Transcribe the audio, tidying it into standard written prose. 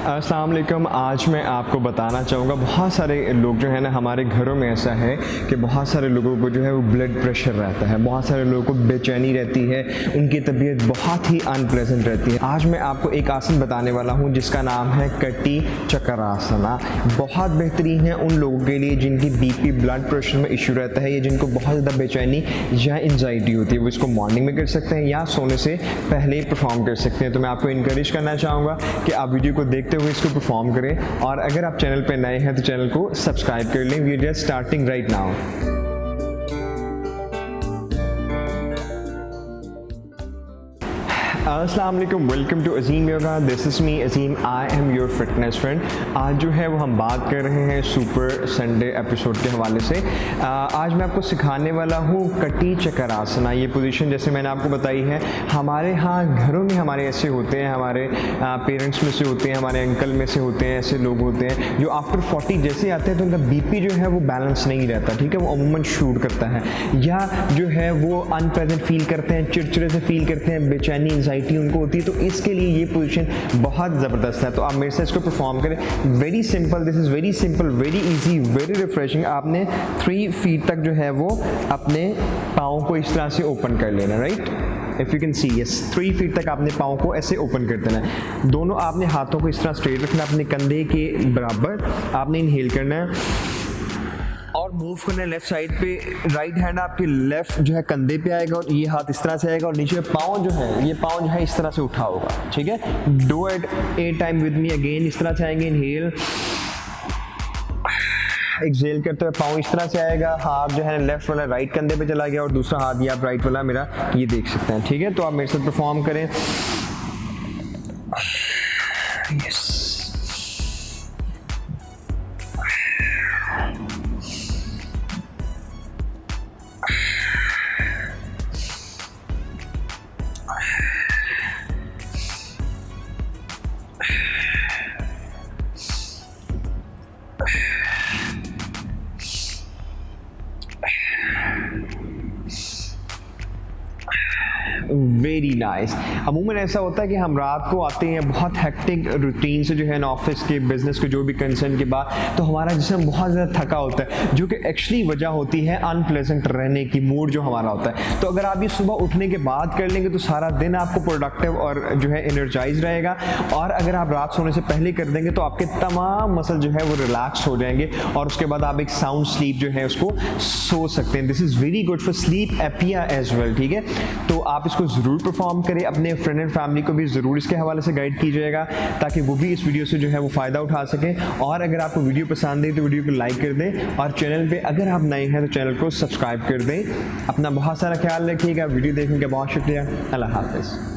अस्सलाम वालेकुम। आज मैं आपको बताना चाहूँगा, बहुत सारे लोग जो है ना, हमारे घरों में ऐसा है कि बहुत सारे लोगों को जो है वो ब्लड प्रेशर रहता है, बहुत सारे लोगों को बेचैनी रहती है, उनकी तबीयत बहुत ही अनप्लेजेंट रहती है। आज मैं आपको एक आसन बताने वाला हूँ जिसका नाम है कटी चक्रासना। बहुत बेहतरीन है उन लोगों के लिए जिनकी बीपी ब्लड प्रेशर में इशू रहता है या जिनको बहुत ज़्यादा बेचैनी या एंजाइटी होती है। वो इसको मॉर्निंग में कर सकते हैं या सोने से पहले परफॉर्म कर सकते हैं। तो मैं आपको इनकरेज करना चाहूँगा कि आप वीडियो को देखते हुए इसको परफॉर्म करें, और अगर आप चैनल पे नए हैं तो चैनल को सब्सक्राइब कर लें। We are just starting right now. अस्सलाम वालेकुम, welcome to Azeem yoga. This is me Azeem, I am your fitness friend. आज जो है वो हम बात कर रहे हैं सुपर संडे एपिसोड के हवाले से। आज मैं आपको सिखाने वाला हूँ कटी चक्रासना। ये पोजीशन जैसे मैंने आपको बताई है, हमारे यहाँ घरों में हमारे ऐसे होते हैं, हमारे पेरेंट्स में से होते हैं, हमारे अंकल में से होते हैं, ऐसे लोग होते हैं जो आफ्टर 40 जैसे आते हैं तो उनका बीपी जो है वो बैलेंस नहीं रहता, ठीक है, वो अमूमन शूट करता है, या जो है वो अनप्लेजेंट फील करते हैं, चिड़चिड़े से फील करते हैं, बेचैनी एंजाइटी उनको होती है। तो इसके लिए ये पोजीशन बहुत ज़बरदस्त है। तो आप मेरे से इसको परफॉर्म करें। Very simple, this is very simple, very easy, very refreshing. आपने 3 फीट तक जो है वो अपने पाँव को इस तरह से ओपन कर लेना, right. If you can see, yes, 3 feet तक आपने पाँव को ऐसे ओपन कर देना है। दोनों आपने हाथों को इस तरह स्ट्रेट रखना, अपने कंधे के बराबर आपने इनहेल करना है और मूव करना है लेफ्ट साइड पे। राइट हैंड आपके लेफ्ट जो है कंधे पे आएगा और ये हाथ इस तरह से आएगा, और नीचे पाँव जो है, ये पाँव जो है इस तरह से उठा होगा, ठीक है। Do it 8 time with me again. इस तरह से आएंगे, इनहेल, एक्सहेल करते हुए पाँव इस तरह से आएगा, हाथ जो है लेफ्ट वाला राइट कंधे पे चला गया और दूसरा हाथ ये आप राइट वाला मेरा ये देख सकते हैं, ठीक है। तो आप मेरे साथ परफॉर्म करें। Yes, very nice. अमूमन ऐसा होता है कि हम रात को आते हैं बहुत हेक्टिक रूटीन से, जो है ना, ऑफिस के, बिजनेस के, जो भी कंसर्न के बाद, तो हमारा जिस्म बहुत ज़्यादा थका होता है, जो कि एक्चुअली वजह होती है अनप्लेजेंट रहने की, मूड जो हमारा होता है। तो अगर आप ये सुबह उठने के बाद कर लेंगे तो सारा दिन आपको प्रोडक्टिव और जो है एनर्जाइज रहेगा, और अगर आप रात सोने से पहले कर देंगे तो आपके तमाम मसल जो है वो रिलैक्स हो जाएंगे और उसके बाद आप एक साउंड स्लीप जो है उसको सो सकते हैं। This is very good for sleep apnea as well, ठीक है। तो आप इसको ज़रूर परफॉर्म करें, अपने फ्रेंड एंड फैमिली को भी ज़रूर इसके हवाले से गाइड कीजिएगा ताकि वो भी इस वीडियो से जो है वो फ़ायदा उठा सकें। और अगर आपको वीडियो पसंद है तो वीडियो को लाइक कर दें, और चैनल पे अगर आप नए हैं तो चैनल को सब्सक्राइब कर दें। अपना बहुत सारा ख्याल रखिएगा। वीडियो देखने का बहुत शुक्रिया। अल्लाह हाफ़िज़।